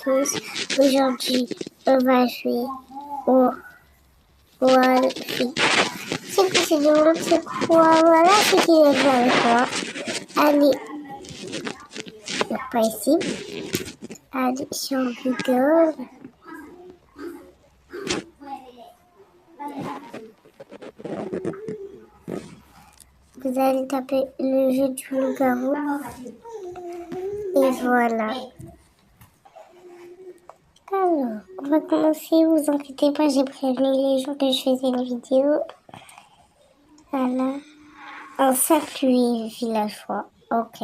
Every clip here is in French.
tous. Aujourd'hui, on va jouer au Wolfie. C'est que c'est demande c'est quoi? Voilà ce qu'il est bien avec moi. Allez, pas ici. Allez sur Google. Vous allez taper le jeu du loup-garou. Et voilà. Alors, on va commencer, vous inquiétez pas, j'ai prévenu les gens que je faisais une vidéo. Voilà. Un simple villageois. Ok.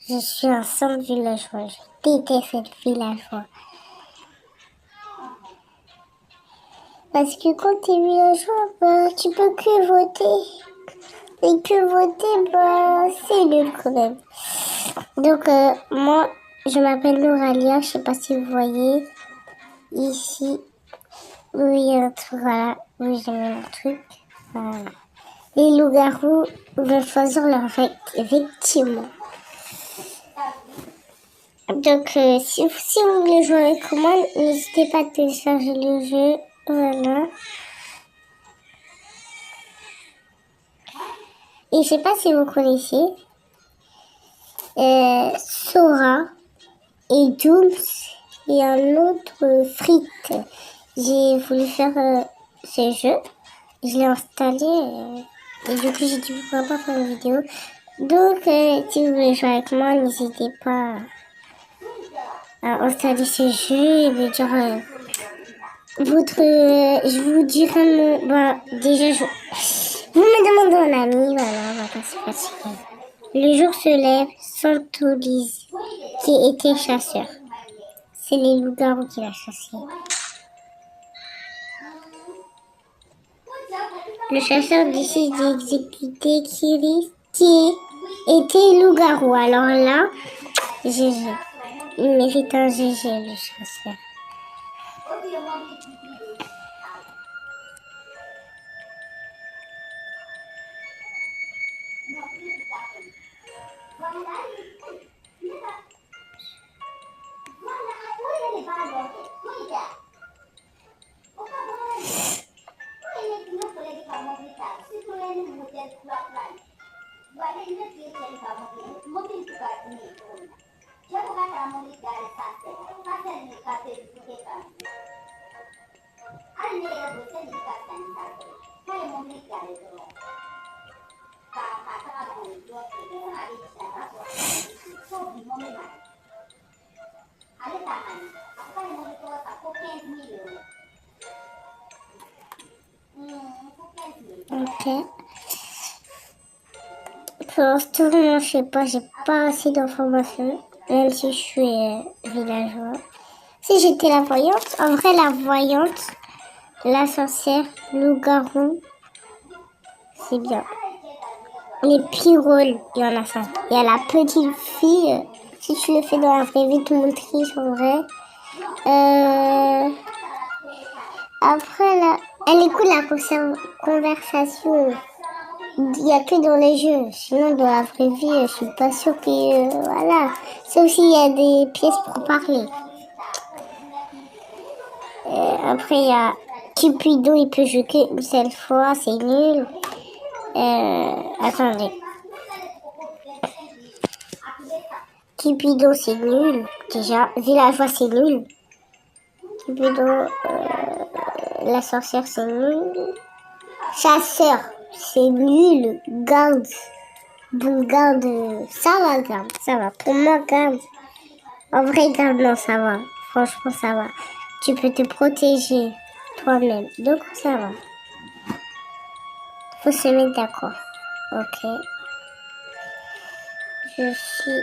Je suis un simple villageois. Je déteste être villageois. Parce que quand t'es villageois, bah, tu peux que voter. Et que voter, bah, c'est nul quand même. Donc, moi, je m'appelle Noralia. Je sais pas si vous voyez. Ici, où il y a un truc, voilà. Où j'ai mis mon truc. Voilà. Les loups-garous vont choisir leur victime. Donc, si vous voulez jouer avec moi, n'hésitez pas à télécharger le jeu. Voilà. Et je sais pas si vous connaissez Sora et Dooms et un autre Frites. J'ai voulu faire ce jeu. Je l'ai installé et du coup j'ai dit pourquoi pas faire une vidéo. Donc si vous voulez jouer avec moi, n'hésitez pas à installer ce jeu et me dire je vous dirai mon... Bah, déjà, vous me demandez un ami, voilà, on va pas se fatiguer. Le jour se lève, Santolise, qui était chasseur. C'est les loups-garous qui l'a chassé. Le chasseur décide d'exécuter Kiri, qui était loup-garou. Alors là, GG. Il mérite un GG, le chasseur. Ok. Pour l'instant, moi, je sais pas, j'ai pas assez d'informations, même si je suis villageois. Si j'étais la voyante, en vrai, la voyante, la sorcière, loup-garou, c'est bien. Les petits rôles, il y en a 5. Il y a la petite fille, si tu le fais dans la vraie vie, tout le monde triche en vrai. Après, là, elle écoute la conversation. Il n'y a que dans les jeux. Sinon, dans la vraie vie, je suis pas sûre que... voilà. Sauf s'il y a des pièces pour parler. Après, il y a Cupidon, il peut jouer qu'une seule fois, c'est nul. Attendez. Cupidon, c'est nul. Déjà, Villageois, c'est nul. Cupidon, la sorcière, c'est nul. Chasseur, c'est nul. Garde. Bon, garde, ça va, garde, ça va. Pour moi, garde. En vrai, garde, non, ça va. Franchement, ça va. Tu peux te protéger toi-même. Donc, ça va. Faut se mettre d'accord. Ok. Je suis...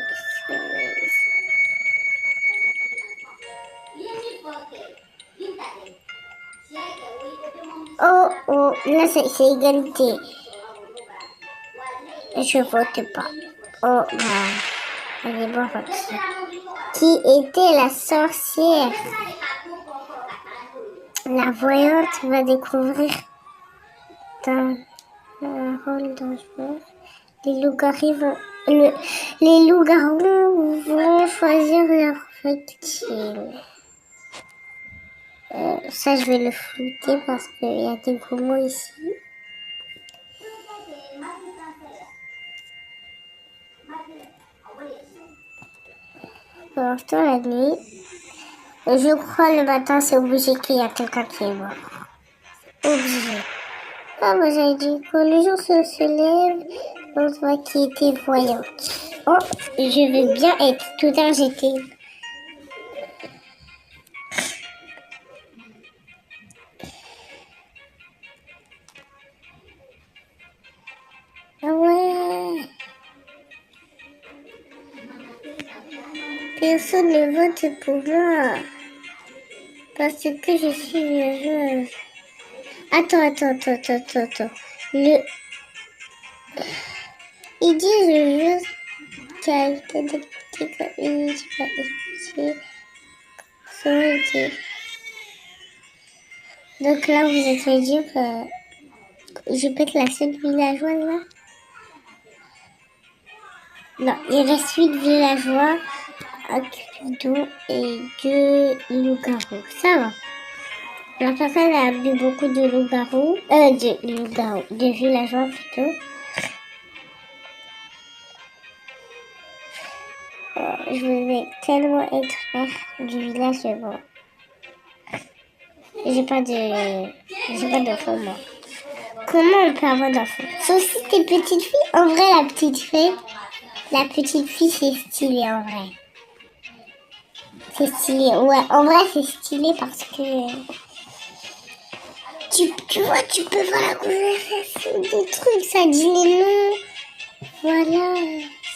Oh, là, c'est égalité. Je vote pas. Oh, bah, elle est bonne. Qui était la sorcière? La voyante va découvrir dans un rôle dangereux. Les loups-garous les loups-garous vont choisir leur victime. Ça, je vais le flouter parce qu'il y a des gros mots ici. Pour l'instant, la nuit. Je crois le matin, c'est obligé qu'il y a quelqu'un qui est mort. Obligé. Ah, moi j'avais dit quand les gens se lèvent, on voit qui était voyante. Oh, je veux bien être. Tout à l'heure, j'étais. Ah ouais. Personne ne vote pour moi. Parce que je suis villageoise. Attends. Ils disent juste quelqu'un de petits communistes donc là, vous êtes fait dire que je peux être la seule villageoise là? Non, il reste 8 villageois, un cupidon et 2 loups-garous. Ça va. La personne a amené beaucoup de loups-garous, de villageois plutôt. Je vais tellement être mère du village, bon. J'ai pas d'enfant, moi. Comment on peut avoir d'enfant? Sauf si t'es petite fille. En vrai, la petite fille, c'est stylé, en vrai. C'est stylé. Ouais, en vrai, c'est stylé parce que tu vois, tu peux voir la conversation des trucs, ça dit les noms. Voilà.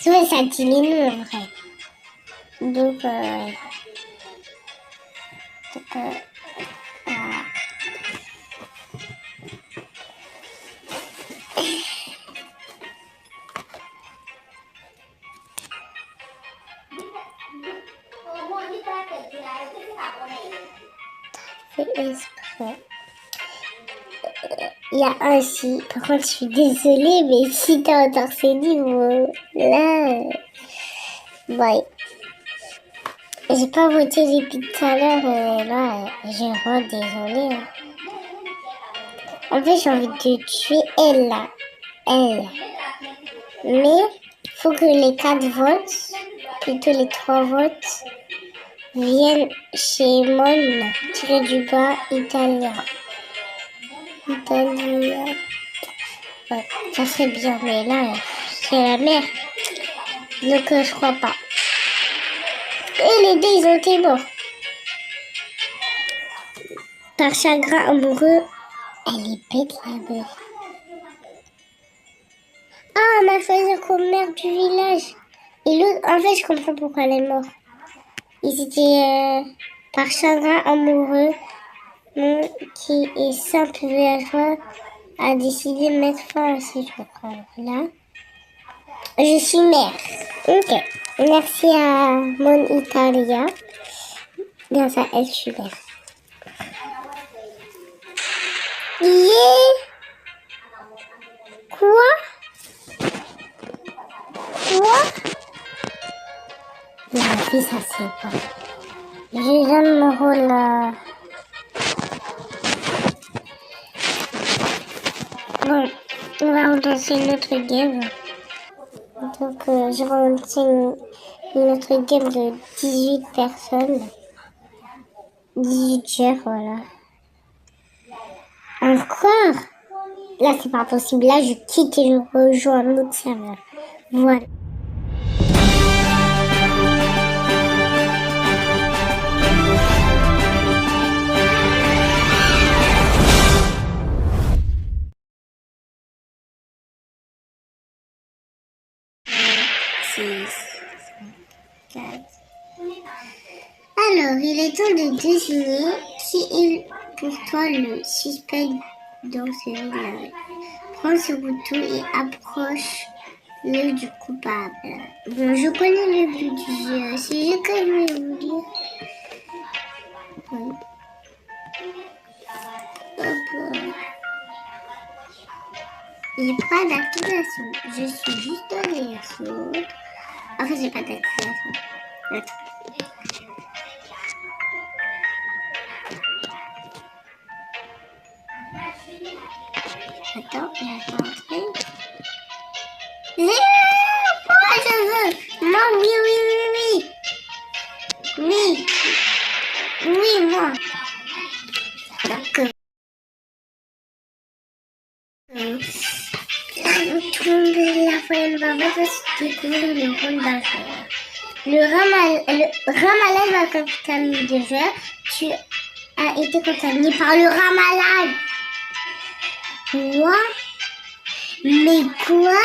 Ouais, ça dit les noms, en vrai. Donc, fais exprès. Il y a un si. Par contre, je suis désolée, mais si t'as entendu ces livres, là, ouais. J'ai pas voté depuis tout à l'heure, là, je rends désolée. Hein. En fait, j'ai envie de tuer elle, là. Elle. Mais, faut que les 4 votes, plutôt les 3 votes, viennent chez Mon, tiré du bas, italien. Italien. Ouais, ça serait bien, mais là, c'est la mère. Donc, je crois pas. Et les deux, ils ont été morts. Par chagrin amoureux, elle est bête, la meuf. Ah, on m'a choisi comme mère du village. Et l'autre, en fait, je comprends pourquoi elle est morte. Ils étaient par chagrin amoureux, qui est simple villageois, a décidé de mettre fin à ses jours. Là, je suis mère. Ok. Merci à mon Italia. Grâce à elle, je suis mère. Yeah. Quoi? La vie, ça c'est pas. Je donne mon rôle. Bon, on va relancer une autre game. Donc, je vais relancer une autre game de 18 personnes. 18 joueurs, voilà. Encore? Là, c'est pas possible. Là, je quitte et je rejoins un autre serveur. Voilà. Alors, il est temps de désigner qui est pour toi le suspect dans ce village. Prends ce bouton et approche-le du coupable. Bon, je connais le but du jeu. Si je connais vous dire. Oui. Hop. J'ai pas d'activation. Je suis juste dans les autres. En fait, j'ai pas d'activation. Attends. Attends, il va pas entrer. Moi, je veux. Non, oui, oui, oui, oui. Oui. Oui, moi. Donc, tomber la folle bavette découvrir le rôle d'un joueur. Le rat malade va contaminer des joueurs. Tu as été contaminé par le rat malade. Quoi? Mais quoi?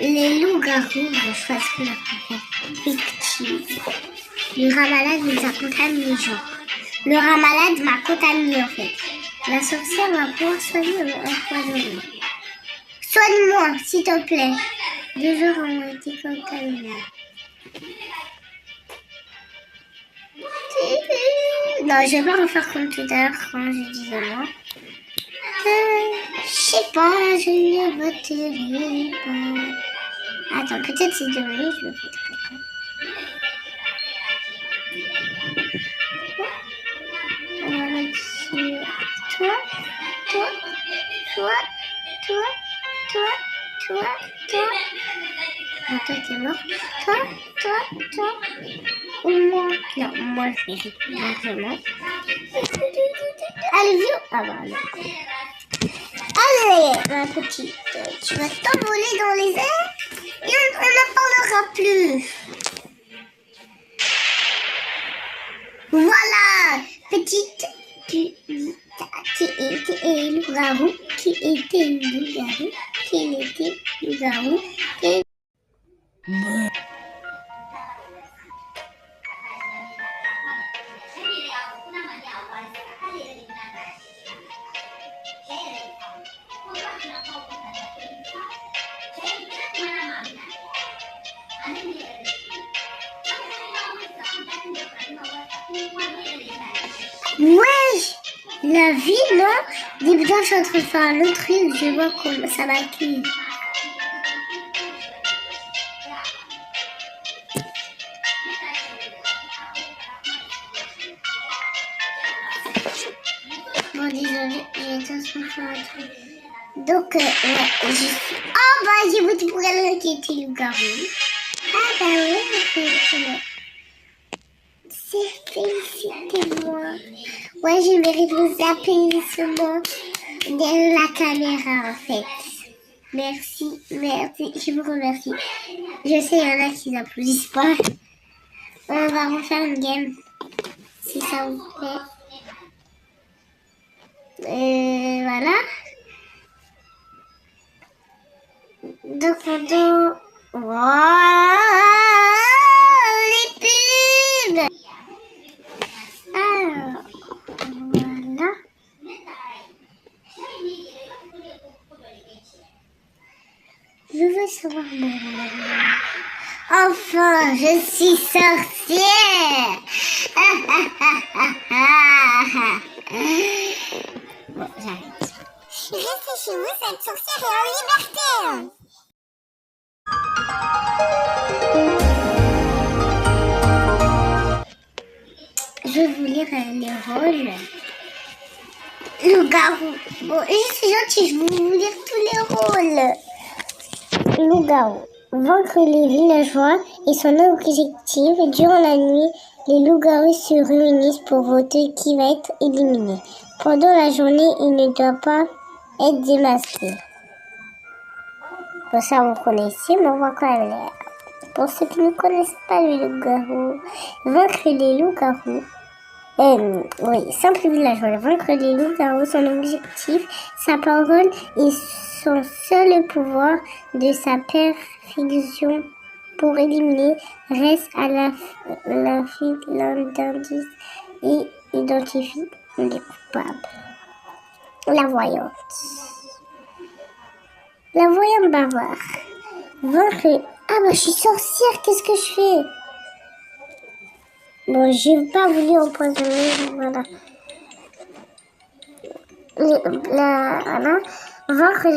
Les loups-garous vont choisir la première victime. Le rat malade nous a contaminé les gens. Le rat malade m'a contaminé en fait. La sorcière va pouvoir soigner l'empoisonnement. Soigne-moi, s'il te plaît. 2 jours ont été contaminés. Non, je vais pas refaire comme tout à l'heure quand je disais moi. Je sais pas, je ne voterai pas. Attends, peut-être c'est 2 minutes, je vais voter quelqu'un. On va mettre toi, toi, toi, toi, toi, toi, toi. Ah, toi, t'es mort. Toi, toi, toi. Ou moi. Non, moi, je vais largement. Allez, viens. Ah, voilà. Allez, ma petite, tu vas t'envoler dans les airs et on ne parlera plus. Voilà, petite, qui était loup-garou, qui était loup-garou, qui était loup-garou, et... Ouais, la vie, non? Des fois, je suis en train de faire un autre truc, je vois comment ça va cuire. Bon, désolé, j'ai été en train de faire un truc. Donc, ouais, je suis... Oh, bah, j'ai voté pour quelqu'un qui était loup-garou. Ah, bah ouais, c'est félicitez-moi. Ouais, je mérite vos applaudissements de la caméra, en fait. Merci, merci, je vous remercie. Je sais, il y en a qui n'applaudissent pas. On va refaire une game, si ça vous plaît. Voilà. Donc, on doit... Wow, les pubs. Alors, voilà. Je veux savoir mon nom. Enfin, je suis sorcière. Bon, j'arrête. Restez chez vous, cette sorcière est en liberté. Je vais vous lire les rôles. Loup-garou. Bon, je suis gentille, je vais vous lire tous les rôles. Loup-garou. Vaincre les villageois est son objectif. Durant la nuit, les loups-garous se réunissent pour voter qui va être éliminé. Pendant la journée, il ne doit pas être démasqué. Bon, ça, vous connaissez, mais on va quand même lire. Pour ceux qui ne connaissent pas le loup-garou, vaincre les loups-garous. Oui, simple villageois. Vaincre les loups-garous, son objectif, sa parole et son seul pouvoir de sa perfection pour éliminer reste à la fuite d'indices et identifie les coupables. La voyante. La voyante bavard. Vaincre. Ah bah je suis sorcière, qu'est-ce que je fais? Bon, j'ai pas voulu empoisonner, voilà. Voilà. Vaincre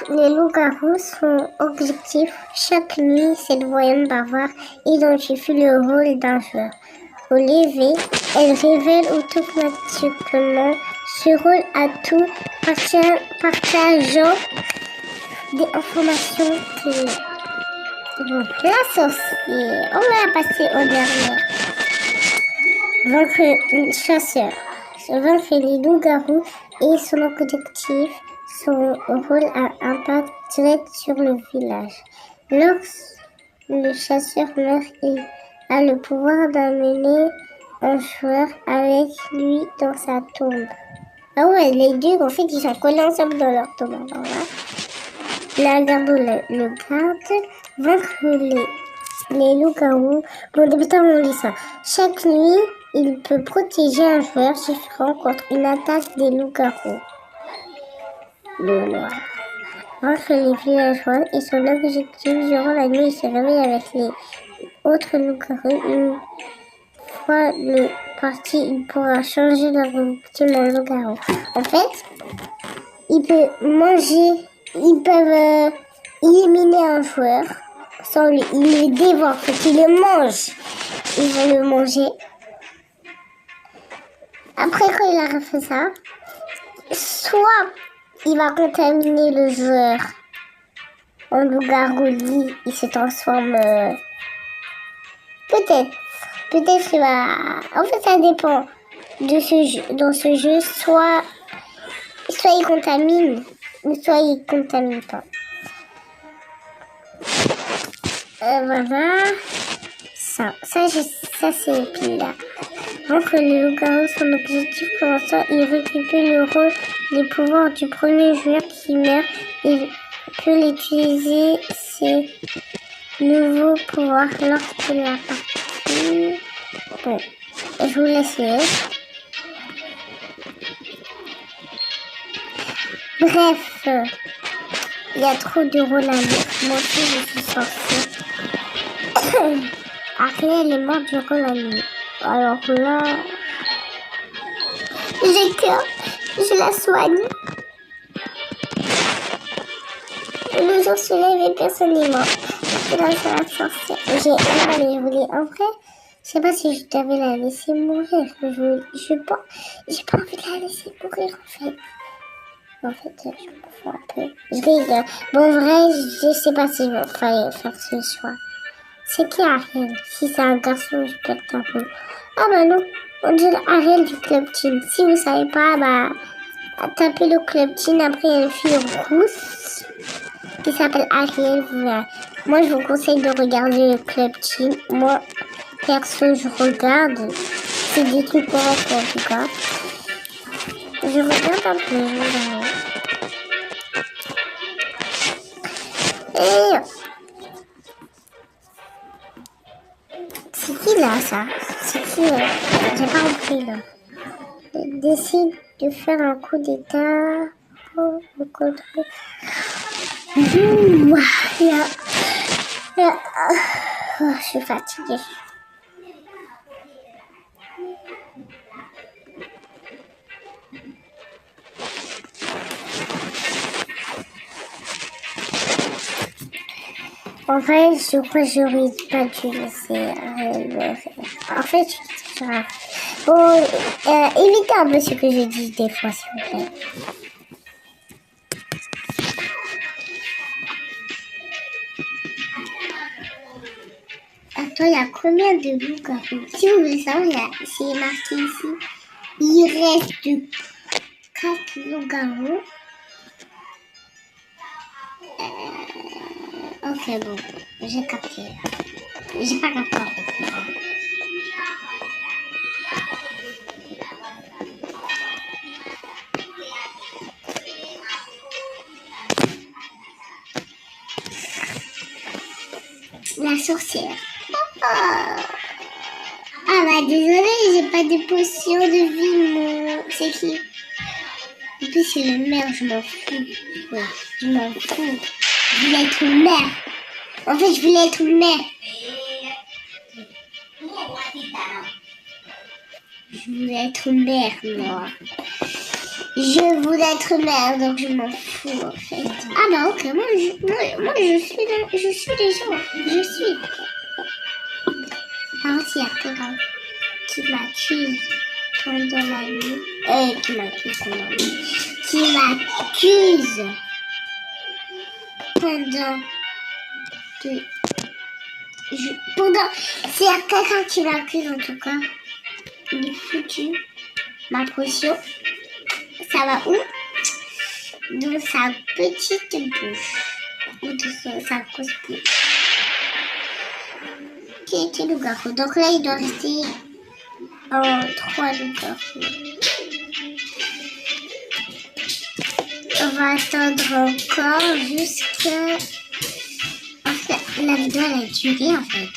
les loups-garous, son objectif chaque nuit, cette voyante bavard identifie le rôle d'un joueur. Au lever, elle révèle automatiquement ce rôle à tout, partageant des informations clés. Bon, la sorcière, on va passer au dernier. Vaincre le chasseur. Vaincre les loups-garous et son objectif, son rôle a un impact direct sur le village. Lorsque le chasseur meurt, il a le pouvoir d'amener un joueur avec lui dans sa tombe. Ah ouais, les deux, en fait, ils sont collés ensemble dans leur tombe. Alors là, la garde le garde, vaincre les loups-garous. Bon, débutant, on lit ça. Chaque nuit, il peut protéger un joueur différent contre une attaque des loups-garous. Le noir. Vaincre les villageois et son objectif durant la nuit, il se réveille avec les autres loups-garous. Une fois le parti, il pourra changer leur victime en loup-garou. En fait, ils peuvent éliminer un joueur sans lui. Ils le dévorent, ils le mangent. Ils vont le manger. Après, quand il a fait ça, soit il va contaminer le joueur en loup-garou, lui, il se transforme. Peut-être il va. En fait, ça dépend de ce jeu. Dans ce jeu, soit il contamine, ou soit il contamine pas. Voilà. Ça c'est pile là. Vaincre le loup-garou, son objectif pour l'instant, il récupère le rôle des pouvoirs du premier joueur qui meurt. Il peut utiliser ses nouveaux pouvoirs lorsque la partie. Bon, je vous laisse lire. Bref, il y a trop de rôles à lire. Moi aussi, je suis sorcière. Ariel est morte durant la nuit. Alors là, j'ai peur. Je la soigne. Le jour se lève et personne n'est mort. C'est dans la sorcière. J'ai emballé, je voulais. En vrai, je sais pas si je devais la laisser mourir. J'ai pas envie de la laisser mourir en fait, je m'en fous un peu. Je rigole. Bon, en vrai, je sais pas si il fallait faire ce choix. C'est qui Ariel? Si c'est un garçon, je peux être un peu. Ah bah non, on dit Ariel du Club Teen. Si vous savez pas, bah tapez le Club Teen. Après, il y a une fille rousse qui s'appelle Ariel. Vous verrez. Moi, je vous conseille de regarder le Club Teen. Moi, perso, je regarde. C'est des trucs pour enfants, en tout cas. Je regarde un peu. Et c'est qui là, ça? C'est qui j'ai pas compris là. Il décide de faire un coup d'état pour le contrôle. Je suis fatiguée. En vrai, je crois que j'aurais pas dû laisser le faire. En fait, je suis bon, évitez un peu ce que je dis des fois, s'il vous plaît. Attends, il y a combien de loups-garous? Si vous voulez savoir, c'est marqué ici. Il reste 4 loups-garous. Ok, bon, j'ai capté. J'ai pas capté en fait. La sorcière. Ah bah désolée, j'ai pas de potion de vie, mon. C'est qui? En plus c'est le maire, je m'en fous. Ouais, je m'en fous. Je voulais être le maire. En fait, je voulais être le maire. Je voulais être maire, moi. Je voulais être mère, donc je m'en fous en fait. Ah bah ok, je suis les gens. Je suis. Par contre, il y a quelqu'un qui m'accuse pendant la nuit. Qui m'accuse pendant la nuit. Qui m'accuse pendant... De... S'il y a quelqu'un qui m'accuse en tout cas, il est foutu. Ma potion, ça va où? Dans sa petite bouche. Ou dans sa grosse bouche. Qui était le garou? Donc là, il doit rester en 3 loups-garous. On va attendre encore jusqu'à... En fait, la vidéo, elle a duré en fait.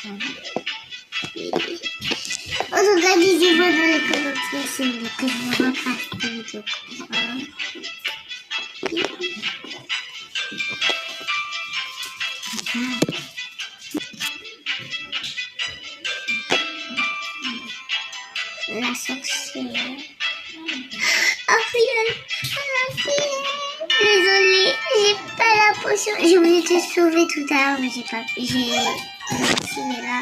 Organisez-moi dans les commentaires si vous voulez que je vous refasse des vidéos comme ça. La sorcière. Oh, fiole. Désolée, j'ai pas la potion. J'ai voulu te sauver tout à l'heure, mais j'ai pas pu. Mais là,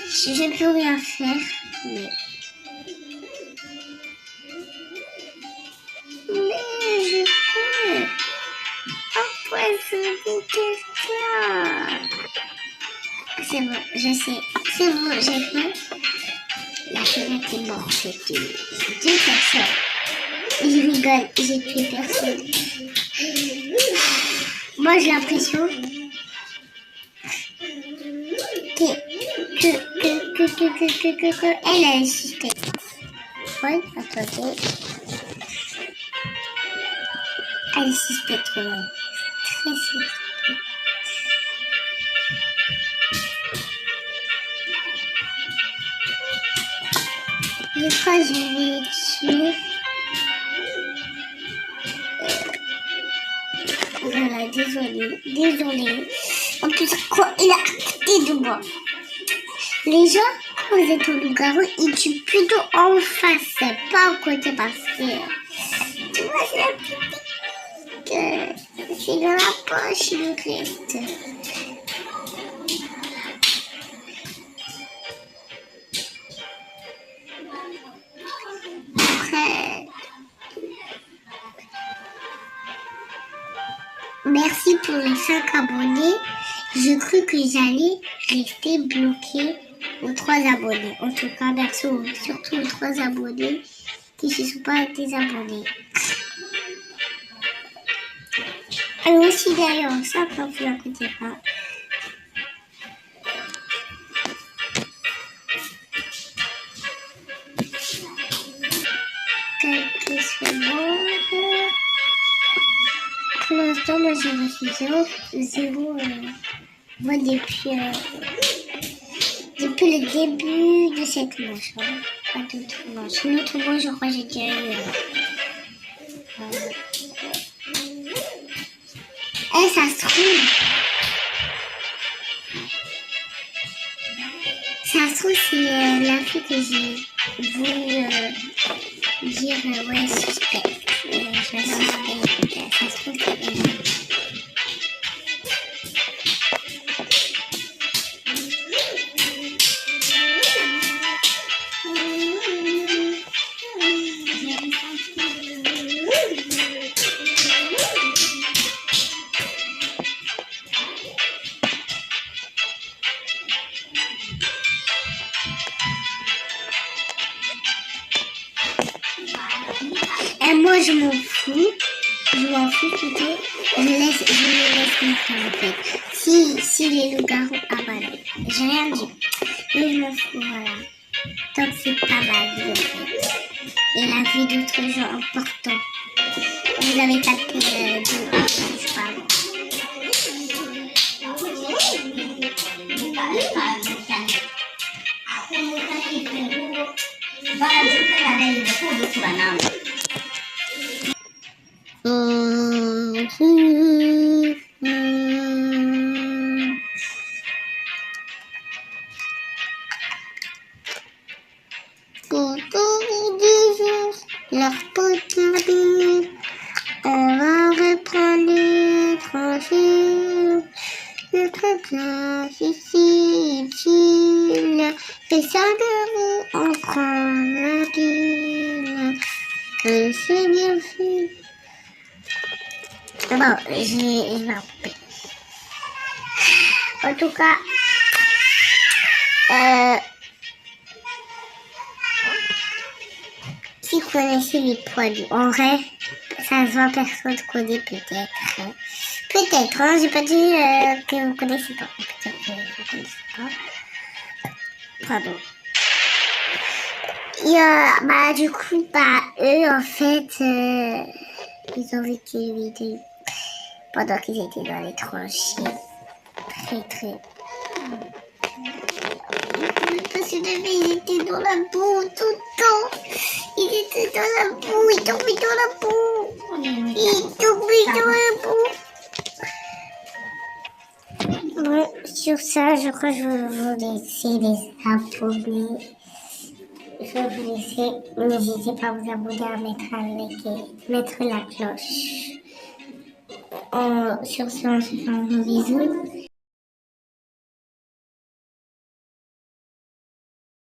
je vais plus rien faire. Mais je peux empoisonner quelqu'un. C'est bon, je sais. C'est bon, j'ai fait. La fenêtre est morte, c'était 2 personnes. Je rigole, j'ai tué personne. Moi, j'ai l'impression que elle est suspecte. Ouais, attendez. Elle est suspecte, ouais. Très suspecte. Je crois que je vais tuer. Voilà, désolée. En plus, quoi, il a côté de moi. Les gens, quand vous êtes au loup-garou, ils tuent plutôt en face, pas à côté parce que... Tu vois, c'est la petite... C'est dans la poche, le reste. Après... Merci pour les 5 abonnés. Je crus que j'allais rester bloquée aux 3 abonnés. En tout cas, merci surtout aux 3 abonnés qui ne se sont pas désabonnés. Et aussi d'ailleurs, ça, quand vous n'écoutez pas. Quelques secondes. Pour l'instant, moi j'ai reçu 0 voix depuis le début de cette manche. Hein. Pas d'autre manche. Une autre manche, je crois que j'ai déjà eu. Ça se trouve. Ça se trouve, c'est la fille que j'ai voulu dire, ouais, suspecte. Je la suspecte. Ça se trouve, c'est elle. Et moi, je m'en fous. Plutôt. Je me laisse faire en fait. Si les loups-garous... Ah voilà, j'ai rien dit. Mais je m'en fous, voilà. Tant que c'est pas ma vie en fait. Et la vie d'autres gens importants. Vous avez capté de quoi je parle. leur pote, leur bille. On va reprendre l'étranger. Notre place ici, utile. C'est ça que vous, on prend la ville. Que c'est bien fait. Bon, je vais couper. En tout cas, si vous connaissez les produits en vrai, ça se voit, personne connaît peut-être. Peut-être, hein, j'ai pas dit que vous connaissez pas. Peut-être que vous connaissez pas. Pardon. Et du coup, eux, en fait, ils ont vécu une vie pendant qu'ils étaient dans les tranchées. Très. Parce que ils étaient dans la boue tout le temps. Ils étaient dans la boue, ils tombaient dans la boue. Ils tombaient dans la boue. Bon, sur ça, je crois que je vais vous laisser les abonnés. Je vais vous laisser. N'hésitez pas à vous abonner, à mettre un like et mettre la cloche. Sur ce, on se fait un gros bisou.